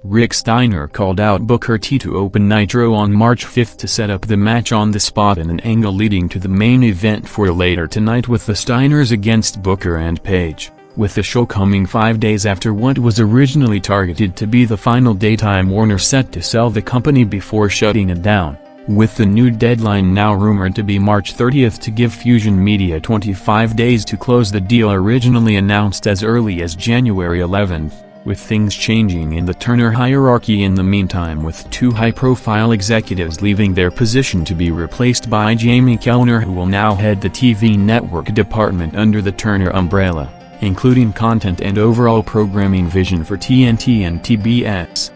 Rick Steiner called out Booker T to open Nitro on March 5 to set up the match on the spot in an angle leading to the main event for later tonight with the Steiners against Booker and Paige, with the show coming 5 days after what was originally targeted to be the final daytime Warner set to sell the company before shutting it down, with the new deadline now rumored to be March 30th to give Fusion Media 25 days to close the deal originally announced as early as January 11th. With things changing in the Turner hierarchy in the meantime, with two high-profile executives leaving their position to be replaced by Jamie Kellner, who will now head the TV network department under the Turner umbrella, including content and overall programming vision for TNT and TBS.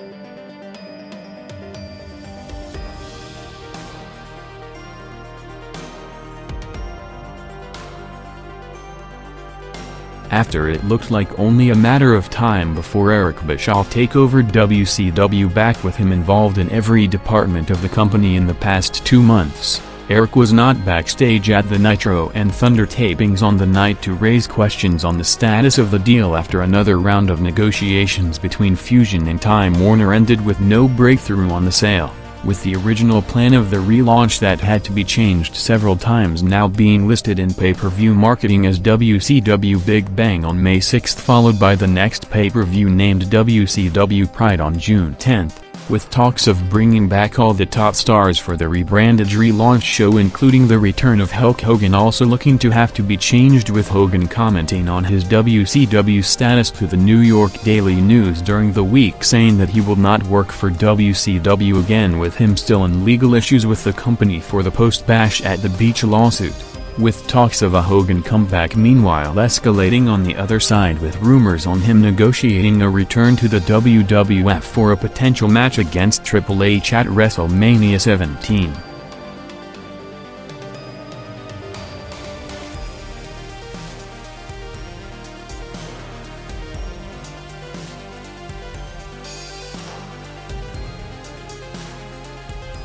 After it looked like only a matter of time before Eric Bischoff take over WCW, back with him involved in every department of the company in the past 2 months, Eric was not backstage at the Nitro and Thunder tapings on the night to raise questions on the status of the deal after another round of negotiations between Fusion and Time Warner ended with no breakthrough on the sale, with the original plan of the relaunch that had to be changed several times now being listed in pay-per-view marketing as WCW Big Bang on May 6, followed by the next pay-per-view named WCW Pride on June 10, with talks of bringing back all the top stars for the rebranded relaunch show, including the return of Hulk Hogan, also looking to have to be changed, with Hogan commenting on his WCW status to the New York Daily News during the week, saying that he will not work for WCW again, with him still in legal issues with the company for the post-Bash at the Beach lawsuit, with talks of a Hogan comeback meanwhile escalating on the other side, with rumors on him negotiating a return to the WWF for a potential match against Triple H at WrestleMania 17.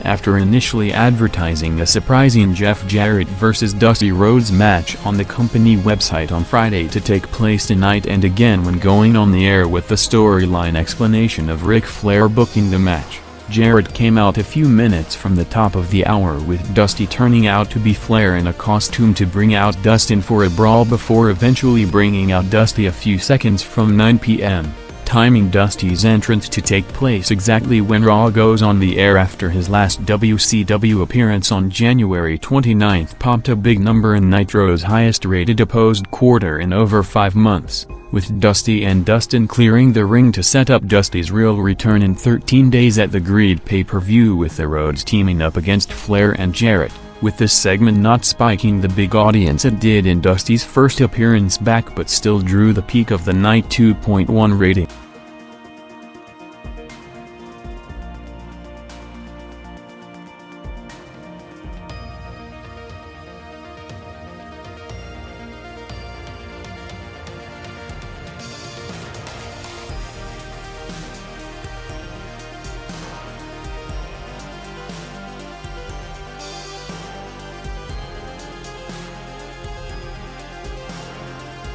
After initially advertising a surprising Jeff Jarrett vs Dusty Rhodes match on the company website on Friday to take place tonight, and again when going on the air with the storyline explanation of Ric Flair booking the match, Jarrett came out a few minutes from the top of the hour with Dusty turning out to be Flair in a costume to bring out Dustin for a brawl, before eventually bringing out Dusty a few seconds from 9 p.m. timing Dusty's entrance to take place exactly when Raw goes on the air after his last WCW appearance on January 29 popped a big number in Nitro's highest-rated opposed quarter in over 5 months, with Dusty and Dustin clearing the ring to set up Dusty's real return in 13 days at the Greed pay-per-view, with the Rhodes teaming up against Flair and Jarrett, with this segment not spiking the big audience it did in Dusty's first appearance back, but still drew the peak of the night 2.1 rating.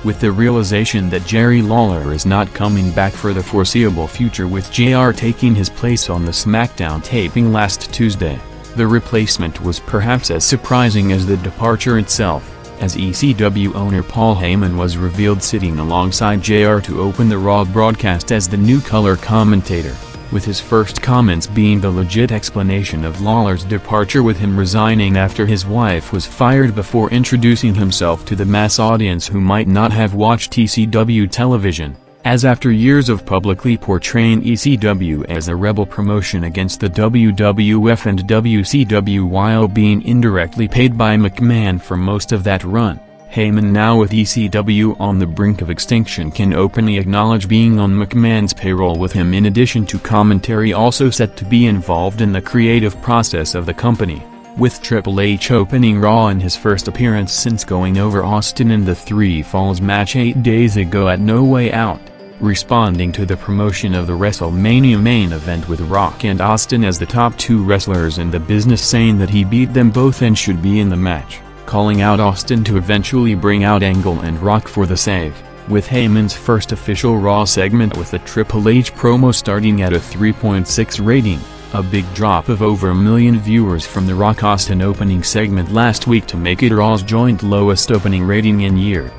With the realization that Jerry Lawler is not coming back for the foreseeable future, with JR taking his place on the SmackDown taping last Tuesday, the replacement was perhaps as surprising as the departure itself, as ECW owner Paul Heyman was revealed sitting alongside JR to open the Raw broadcast as the new color commentator, with his first comments being the legit explanation of Lawler's departure, with him resigning after his wife was fired, before introducing himself to the mass audience who might not have watched ECW television, as after years of publicly portraying ECW as a rebel promotion against the WWF and WCW while being indirectly paid by McMahon for most of that run, Heyman, now with ECW on the brink of extinction, can openly acknowledge being on McMahon's payroll, with him in addition to commentary also set to be involved in the creative process of the company, with Triple H opening Raw in his first appearance since going over Austin in the Three Falls match 8 days ago at No Way Out, responding to the promotion of the WrestleMania main event with Rock and Austin as the top 2 wrestlers in the business, saying that he beat them both and should be in the match, calling out Austin to eventually bring out Angle and Rock for the save, with Heyman's first official Raw segment with a Triple H promo starting at a 3.6 rating, a big drop of over 1 million viewers from the Rock Austin opening segment last week to make it Raw's joint lowest opening rating in years.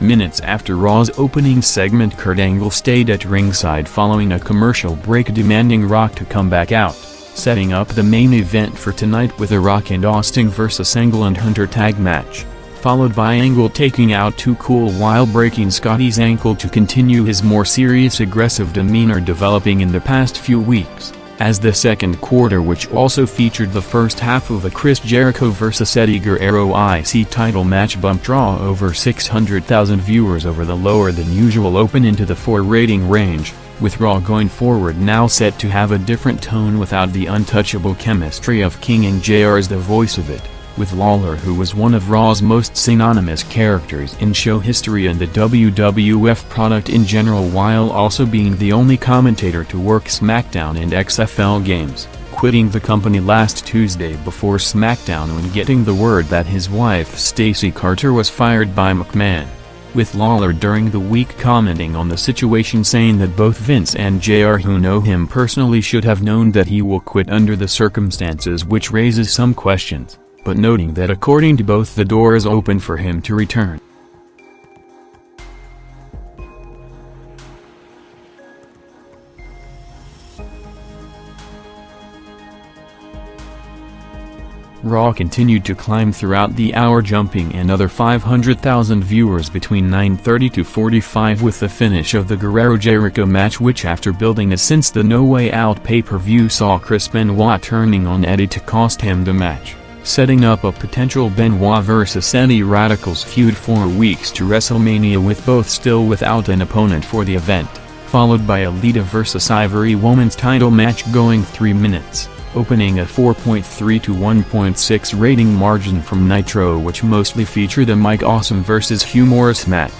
Minutes after Raw's opening segment, Kurt Angle stayed at ringside following a commercial break, demanding Rock to come back out, setting up the main event for tonight with a Rock and Austin vs. Angle and Hunter tag match, followed by Angle taking out Too Cool while breaking Scotty's ankle to continue his more serious aggressive demeanor developing in the past few weeks, as the second quarter, which also featured the first half of a Chris Jericho vs. Eddie Guerrero IC title match, bumped Raw over 600,000 viewers over the lower than usual open into the 4 rating range, with Raw going forward now set to have a different tone without the untouchable chemistry of King and JR as the voice of it, with Lawler, who was one of Raw's most synonymous characters in show history and the WWF product in general, while also being the only commentator to work SmackDown and XFL games, quitting the company last Tuesday before SmackDown when getting the word that his wife Stacey Carter was fired by McMahon, with Lawler during the week commenting on the situation, saying that both Vince and JR, who know him personally, should have known that he will quit under the circumstances, which raises some questions, but noting that according to both the door is open for him to return. Raw continued to climb throughout the hour, jumping another 500,000 viewers between 9:30 to 45 with the finish of the Guerrero-Jericho match, which after building since the No Way Out pay-per-view saw Chris Benoit turning on Eddie to cost him the match, setting up a potential Benoit vs. Eddie Radicals feud 4 weeks to WrestleMania, with both still without an opponent for the event, followed by a Lita vs. Ivory women's title match going 3 minutes, opening a 4.3 to 1.6 rating margin from Nitro, which mostly featured a Mike Awesome vs. Hugh Morris match.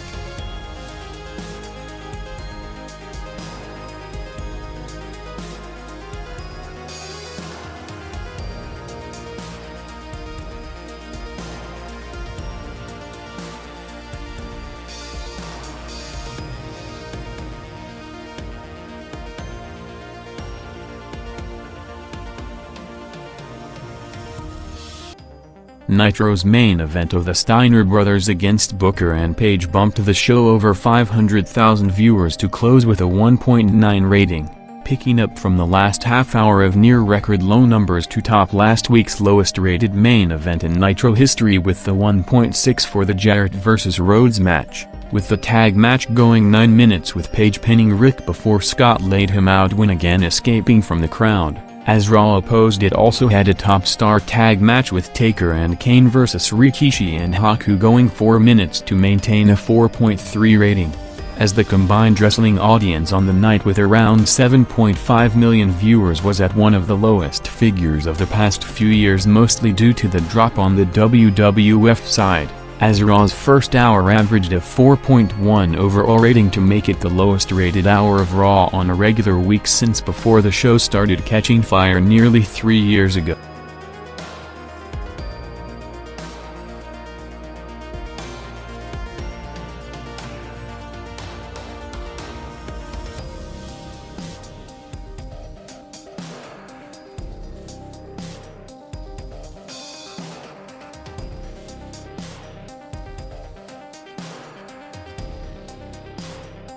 Nitro's main event of the Steiner brothers against Booker and Page bumped the show over 500,000 viewers to close with a 1.9 rating, picking up from the last half hour of near-record low numbers to top last week's lowest-rated main event in Nitro history with the 1.6 for the Jarrett vs. Rhodes match, with the tag match going 9 minutes with Page pinning Rick before Scott laid him out, when again escaping from the crowd. As Raw opposed, it also had a top star tag match with Taker and Kane vs. Rikishi and Haku going 4 minutes to maintain a 4.3 rating, as the combined wrestling audience on the night with around 7.5 million viewers was at one of the lowest figures of the past few years, mostly due to the drop on the WWF side, as Raw's first hour averaged a 4.1 overall rating to make it the lowest rated hour of Raw on a regular week since before the show started catching fire nearly 3 years ago.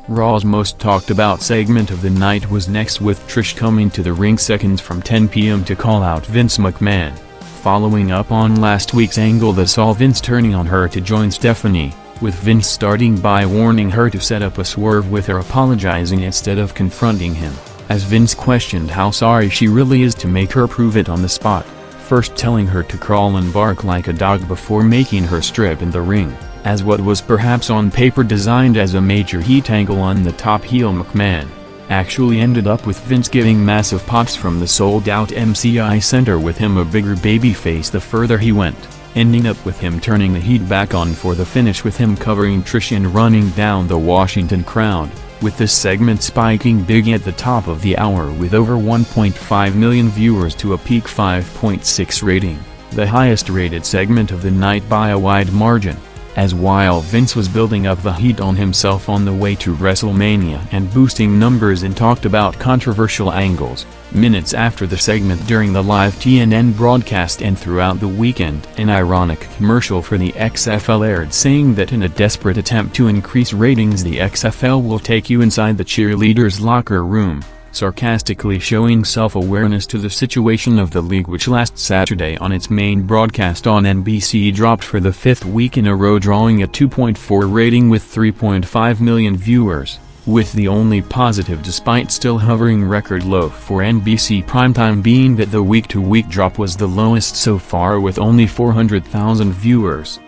Raw's most talked about segment of the night was next, with Trish coming to the ring seconds from 10 p.m. to call out Vince McMahon, following up on last week's angle that saw Vince turning on her to join Stephanie, with Vince starting by warning her to set up a swerve with her apologizing instead of confronting him, as Vince questioned how sorry she really is to make her prove it on the spot, first telling her to crawl and bark like a dog before making her strip in the ring, as what was perhaps on paper designed as a major heat angle on the top heel McMahon, actually ended up with Vince giving massive pops from the sold-out MCI Center with him a bigger babyface the further he went, ending up with him turning the heat back on for the finish with him covering Trish and running down the Washington crowd, with this segment spiking big at the top of the hour with over 1.5 million viewers to a peak 5.6 rating, the highest rated segment of the night by a wide margin. As while Vince was building up the heat on himself on the way to WrestleMania and boosting numbers and talked about controversial angles, minutes after the segment during the live TNN broadcast and throughout the weekend, an ironic commercial for the XFL aired saying that in a desperate attempt to increase ratings the XFL will take you inside the cheerleaders' locker room, sarcastically showing self-awareness to the situation of the league, which last Saturday on its main broadcast on NBC dropped for the 5th week in a row, drawing a 2.4 rating with 3.5 million viewers, with the only positive despite still hovering record low for NBC primetime being that the week-to-week drop was the lowest so far with only 400,000 viewers.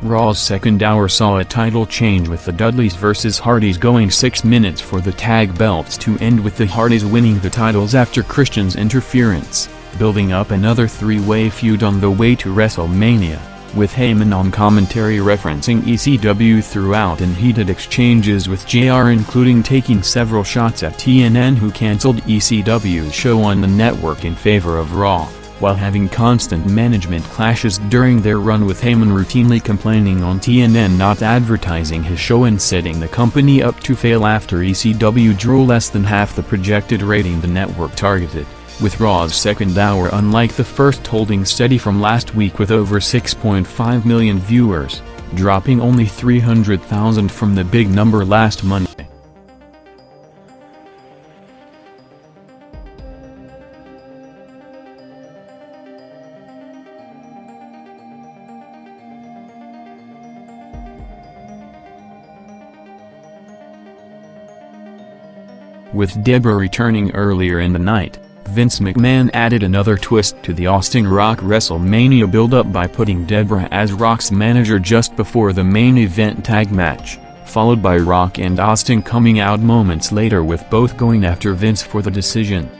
Raw's second hour saw a title change with the Dudleys vs Hardys going 6 minutes for the tag belts to end with the Hardys winning the titles after Christian's interference, building up another three-way feud on the way to WrestleMania, with Heyman on commentary referencing ECW throughout and heated exchanges with JR, including taking several shots at TNN, who cancelled ECW's show on the network in favor of Raw, while having constant management clashes during their run, with Heyman routinely complaining on TNN not advertising his show and setting the company up to fail after ECW drew less than half the projected rating the network targeted, with Raw's second hour unlike the first holding steady from last week with over 6.5 million viewers, dropping only 300,000 from the big number last Monday. With Debra returning earlier in the night, Vince McMahon added another twist to the Austin Rock WrestleMania build-up by putting Debra as Rock's manager just before the main event tag match, followed by Rock and Austin coming out moments later with both going after Vince for the decision.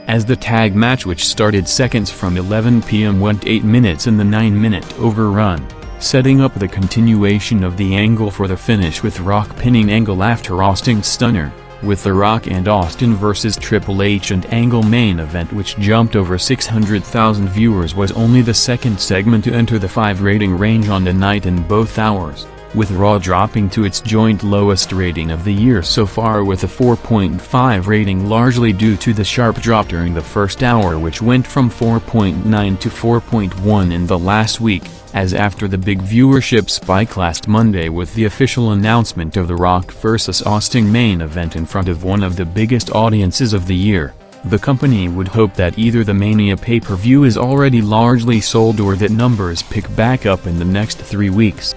As the tag match, which started seconds from 11 p.m. went 8 minutes in the 9-minute overrun, setting up the continuation of the angle for the finish with Rock pinning Angle after Austin's stunner, with The Rock and Austin vs Triple H and Angle main event, which jumped over 600,000 viewers, was only the second segment to enter the 5 rating range on the night in both hours, with Raw dropping to its joint lowest rating of the year so far with a 4.5 rating, largely due to the sharp drop during the first hour, which went from 4.9 to 4.1 in the last week, as after the big viewership spike last Monday with the official announcement of The Rock vs Austin main event in front of one of the biggest audiences of the year. The company would hope that either the Mania pay-per-view is already largely sold or that numbers pick back up in the next 3 weeks.